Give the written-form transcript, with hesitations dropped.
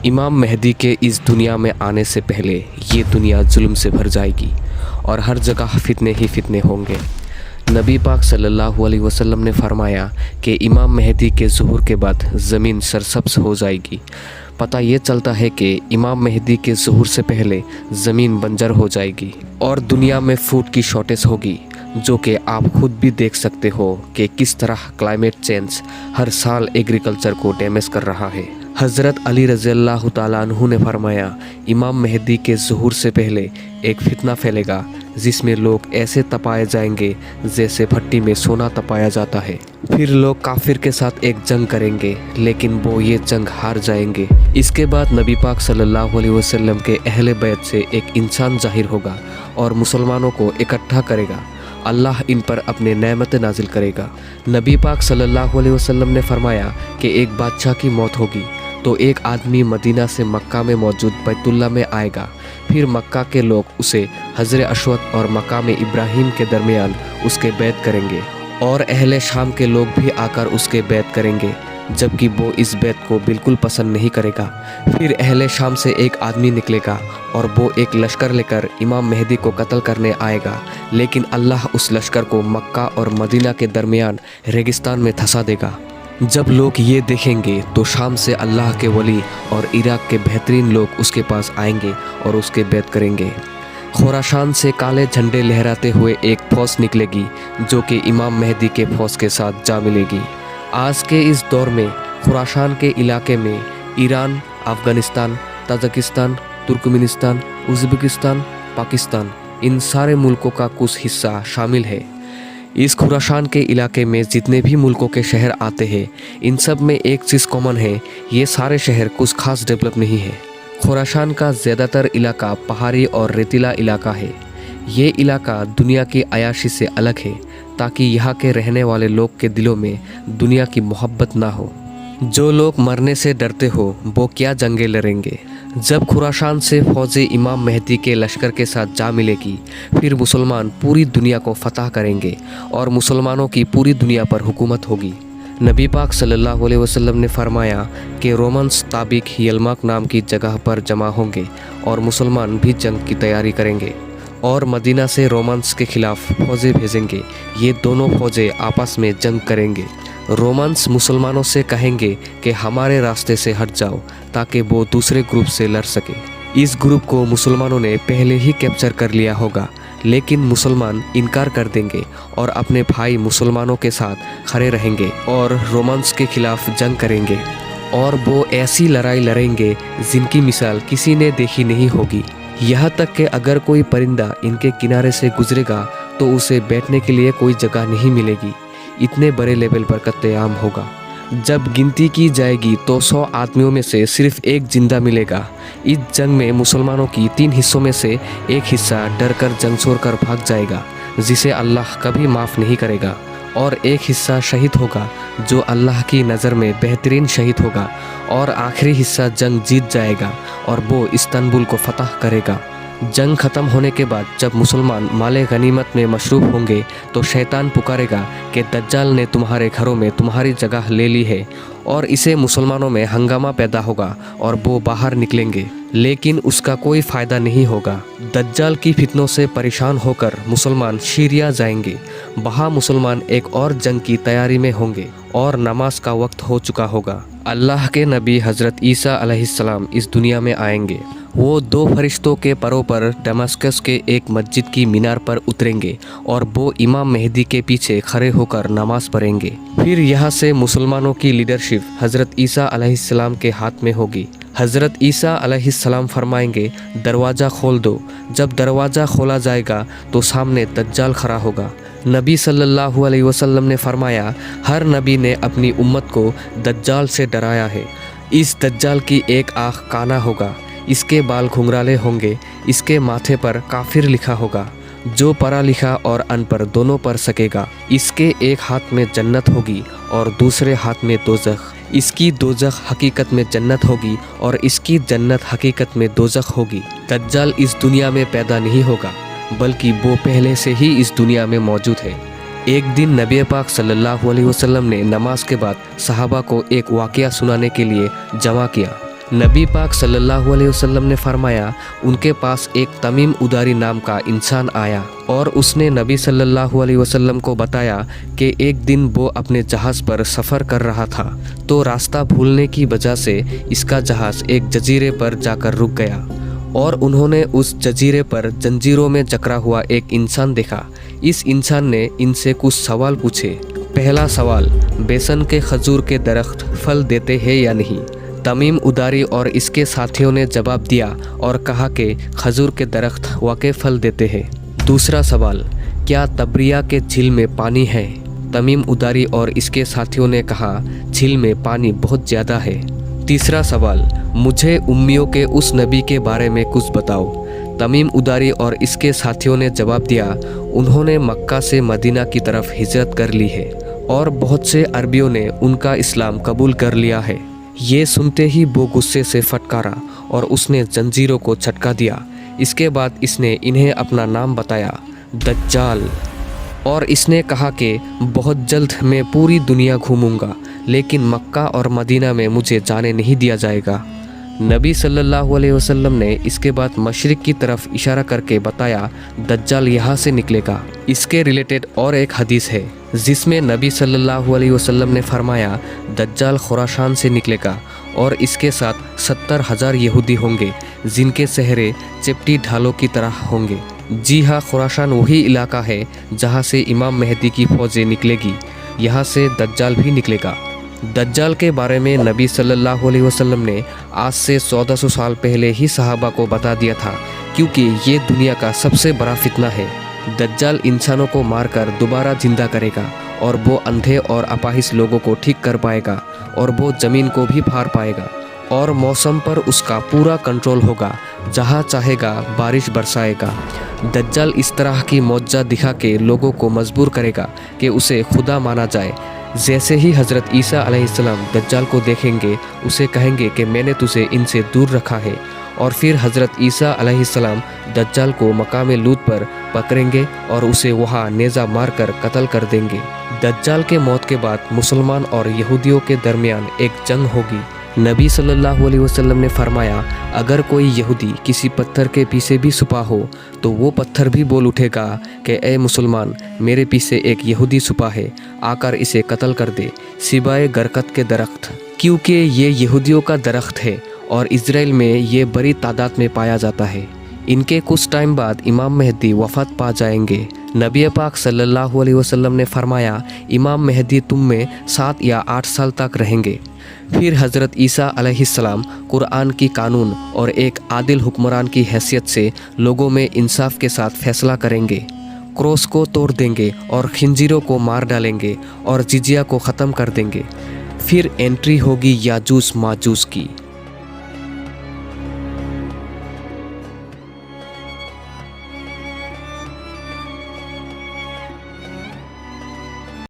इमाम मेहदी के इस दुनिया में आने से पहले ये दुनिया जुल्म से भर जाएगी और हर जगह फितने ही फितने होंगे। नबी पाक सल्लल्लाहु अलैहि वसल्लम ने फरमाया कि इमाम मेहदी के ज़ुहूर के बाद ज़मीन सरसब्ज़ हो जाएगी। पता ये चलता है कि इमाम मेहदी के ज़ुहूर से पहले ज़मीन बंजर हो जाएगी और दुनिया में फूड की शॉर्टेज होगी, जो कि आप खुद भी देख सकते हो कि किस तरह क्लाइमेट चेंज हर साल एग्रीकल्चर को डैमेज कर रहा है। हज़रत अली रज़ी अल्लाह ताला अन्हु ने फरमाया, इमाम मेहदी के ज़ुहूर से पहले एक फितना फैलेगा जिसमें लोग ऐसे तपाए जाएंगे जैसे भट्टी में सोना तपाया जाता है। फिर लोग काफिर के साथ एक जंग करेंगे, लेकिन वो ये जंग हार जाएंगे। इसके बाद नबी पाक सल्लल्लाहु अलैहि वसल्लम के अहले बैत से एक इंसान ज़ाहिर होगा और मुसलमानों को इकट्ठा करेगा। अल्लाह इन पर अपने नेमत नाजिल करेगा। नबी पाक सल्लल्लाहु अलैहि वसल्लम ने फरमाया कि एक बादशाह की मौत होगी तो एक आदमी मदीना से मक्का में मौजूद बैतुल्ला में आएगा। फिर मक्का के लोग उसे हजर अशवत और मकाम इब्राहिम के दरमियान उसके बैत करेंगे और अहले शाम के लोग भी आकर उसके बैत करेंगे, जबकि वो इस बैत को बिल्कुल पसंद नहीं करेगा। फिर अहले शाम से एक आदमी निकलेगा और वो एक लश्कर लेकर इमाम मेहदी को कत्ल करने आएगा, लेकिन अल्लाह उस लश्कर को मक्का और मदीना के दरमियान रेगिस्तान में धंसा देगा। जब लोग ये देखेंगे तो शाम से अल्लाह के वली और इराक के बेहतरीन लोग उसके पास आएंगे और उसके बैत करेंगे। खुराशान से काले झंडे लहराते हुए एक फौज निकलेगी जो कि इमाम मेहदी के फौज के साथ जा मिलेगी। आज के इस दौर में खुराशान के इलाके में Iran, Afghanistan, Tajikistan, Turkmenistan, Uzbekistan, Pakistan, इन सारे मुल्कों का कुछ हिस्सा शामिल है। इस खुराशान के इलाके में जितने भी मुल्कों के शहर आते हैं, इन सब में एक चीज़ कॉमन है, ये सारे शहर कुछ खास डेवलप नहीं है। खुराशान का ज़्यादातर इलाका पहाड़ी और रेतीला इलाका है। ये इलाका दुनिया की अयाशी से अलग है ताकि यहाँ के रहने वाले लोग के दिलों में दुनिया की मोहब्बत ना हो। जो लोग मरने से डरते हो वो क्या जंगें लड़ेंगे। जब खुराशान से फौज इमाम मेहदी के लश्कर के साथ जा मिलेगी, फिर मुसलमान पूरी दुनिया को फतह करेंगे और मुसलमानों की पूरी दुनिया पर हुकूमत होगी। नबी पाक सल्लल्लाहु अलैहि वसल्लम ने फरमाया कि रोमन्स ताबिक यलमाक नाम की जगह पर जमा होंगे और मुसलमान भी जंग की तैयारी करेंगे और मदीना से रोमन्स के खिलाफ फौजें भेजेंगे। ये दोनों फौजें आपस में जंग करेंगे। रोमन्स मुसलमानों से कहेंगे कि हमारे रास्ते से हट जाओ ताकि वो दूसरे ग्रुप से लड़ सके। इस ग्रुप को मुसलमानों ने पहले ही कैप्चर कर लिया होगा, लेकिन मुसलमान इनकार कर देंगे और अपने भाई मुसलमानों के साथ खड़े रहेंगे और रोमन्स के खिलाफ जंग करेंगे और वो ऐसी लड़ाई लड़ेंगे जिनकी मिसाल किसी ने देखी नहीं होगी। यहाँ तक कि अगर कोई परिंदा इनके किनारे से गुजरेगा तो उसे बैठने के लिए कोई जगह नहीं मिलेगी। इतने बड़े लेवल पर कत्लेआम होगा। जब गिनती की जाएगी तो 100 आदमियों में से सिर्फ एक जिंदा मिलेगा। इस जंग में मुसलमानों की 3 हिस्सों में से एक हिस्सा डरकर जंग छोड़कर भाग जाएगा, जिसे अल्लाह कभी माफ़ नहीं करेगा, और एक हिस्सा शहीद होगा जो अल्लाह की नज़र में बेहतरीन शहीद होगा, और आखिरी हिस्सा जंग जीत जाएगा और वो इस्तांबुल को फतह करेगा। जंग ख़त्म होने के बाद जब मुसलमान माले गनीमत में मशरूफ़ होंगे तो शैतान पुकारेगा कि दज्जाल ने तुम्हारे घरों में तुम्हारी जगह ले ली है, और इसे मुसलमानों में हंगामा पैदा होगा और वो बाहर निकलेंगे, लेकिन उसका कोई फ़ायदा नहीं होगा। दज्जाल की फितनों से परेशान होकर मुसलमान सीरिया जाएंगे। वहाँ मुसलमान एक और जंग की तैयारी में होंगे और नमाज का वक्त हो चुका होगा। अल्लाह के नबी हज़रत ईसा अलैहिस्सलाम इस दुनिया में आएंगे। वो 2 फरिश्तों के परों पर दमस्कस के एक मस्जिद की मीनार पर उतरेंगे और वो इमाम मेहदी के पीछे खड़े होकर नमाज पढ़ेंगे। फिर यहाँ से मुसलमानों की लीडरशिप हज़रत ईसा अलैहिस्सलाम के हाथ में होगी। हज़रत ईसा अलैहिस्सलाम फरमाएंगे, दरवाज़ा खोल दो। जब दरवाज़ा खोला जाएगा तो सामने दज्जाल खड़ा होगा। नबी सल्लल्लाहु अलैहि वसल्लम ने फरमाया, हर नबी ने अपनी उम्मत को दज्जाल से डराया है। इस दज्जाल की एक आँख काना होगा, इसके बाल घुंघराले होंगे, इसके माथे पर काफिर लिखा होगा, जो पढ़ा लिखा और अनपढ़ दोनों पढ़ सकेगा। इसके एक हाथ में जन्नत होगी और दूसरे हाथ में दोज़ख। इसकी दोज़ख हकीकत में जन्नत होगी और इसकी जन्नत हकीकत में दोज़ख होगी। दज्जाल इस दुनिया में पैदा नहीं होगा, बल्कि वो पहले से ही इस दुनिया में मौजूद है। एक दिन नबी पाक सल्लल्लाहु अलैहि वसल्लम ने नमाज के बाद सहाबा को एक वाक़या सुनाने के लिए जमा किया। नबी पाक सल्लल्लाहु अलैहि वसल्लम ने फरमाया, उनके पास एक तमीम उदारी नाम का इंसान आया और उसने नबी सल्लल्लाहु अलैहि वसल्लम को बताया कि एक दिन वो अपने जहाज़ पर सफ़र कर रहा था तो रास्ता भूलने की वजह से इसका जहाज़ एक जजीरे पर जाकर रुक गया और उन्होंने उस जजीरे पर जंजीरों में जकड़ा हुआ एक इंसान देखा। इस इंसान ने इनसे कुछ सवाल पूछे। पहला सवाल, बेसन के खजूर के दरख्त फल देते हैं या नहीं? तमीम उदारी और इसके साथियों ने जवाब दिया और कहा कि खजूर के दरख्त वाकई फल देते हैं। दूसरा सवाल, क्या तब्रिया के झील में पानी है? तमीम उदारी और इसके साथियों ने कहा, झील में पानी बहुत ज़्यादा है। तीसरा सवाल, मुझे उम्मियों के उस नबी के बारे में कुछ बताओ। तमीम उदारी और इसके साथियों ने जवाब दिया, उन्होंने मक्का से मदीना की तरफ हिजरत कर ली है और बहुत से अरबियों ने उनका इस्लाम कबूल कर लिया है। ये सुनते ही वो गुस्से से फटकारा और उसने जंजीरों को झटका दिया। इसके बाद इसने इन्हें अपना नाम बताया, दज्जाल, और इसने कहा कि बहुत जल्द मैं पूरी दुनिया घूमूंगा लेकिन मक्का और मदीना में मुझे जाने नहीं दिया जाएगा। नबी सल्लल्लाहु अलैहि वसल्लम ने इसके बाद मशरिक की तरफ इशारा करके बताया, दज्जाल यहाँ से निकलेगा। इसके रिलेटेड और एक हदीस है जिसमें नबी सल्लल्लाहु अलैहि वसल्लम ने फरमाया, दज्जाल खुरासान से निकलेगा और इसके साथ 70,000 यहूदी होंगे जिनके चेहरे चपटी ढालों की तरह होंगे। जी हाँ, खुरासान वही इलाका है जहाँ से इमाम मेहदी की फौजें निकलेगी, यहाँ से दज्जाल भी निकलेगा। दज्जाल के बारे में नबी सल्लल्लाहु अलैहि वसल्लम ने आज से 1400 साल पहले ही सहाबा को बता दिया था, क्योंकि ये दुनिया का सबसे बड़ा फितना है। दज्जाल इंसानों को मारकर दोबारा जिंदा करेगा और वो अंधे और अपाहिज लोगों को ठीक कर पाएगा और वो ज़मीन को भी फाड़ पाएगा और मौसम पर उसका पूरा कंट्रोल होगा, जहाँ चाहेगा बारिश बरसाएगा। दज्जाल इस तरह की मौजज़ा दिखा के लोगों को मजबूर करेगा कि उसे खुदा माना जाए। जैसे ही हज़रत ईसा अलैहिस्सलाम दज्जाल को देखेंगे उसे कहेंगे कि मैंने तुझे इनसे दूर रखा है, और फिर हज़रत ईसा अलैहिस्सलाम दज्जाल को मकाम लूत पर पकड़ेंगे और उसे वहाँ नेज़ा मारकर कत्ल कर देंगे। दज्जाल के मौत के बाद मुसलमान और यहूदियों के दरमियान एक जंग होगी। नबी सल्लल्लाहु अलैहि वसल्लम ने फरमाया, अगर कोई यहूदी किसी पत्थर के पीछे भी छुपा हो तो वो पत्थर भी बोल उठेगा कि ए मुसलमान, मेरे पीछे एक यहूदी छुपा है, आकर इसे कत्ल कर दे, सिवाय गरकत के दरख्त, क्योंकि ये यहूदियों का दरख्त है और इज़राइल में ये बड़ी तादाद में पाया जाता है। इनके कुछ टाइम बाद इमाम मेहदी वफ़ात पा जाएंगे। नबी पाक सल्लल्लाहु अलैहि वसल्लम ने फरमाया, इमाम मेहदी तुम में 7 या 8 साल तक रहेंगे। फिर हज़रत ईसा अलैहिस्सलाम कुरान की कानून और एक आदिल हुक्मरान की हैसियत से लोगों में इंसाफ के साथ फैसला करेंगे, क्रॉस को तोड़ देंगे और खिंजीरों को मार डालेंगे और जिजिया को ख़त्म कर देंगे। फिर एंट्री होगी याजूज माजूज की।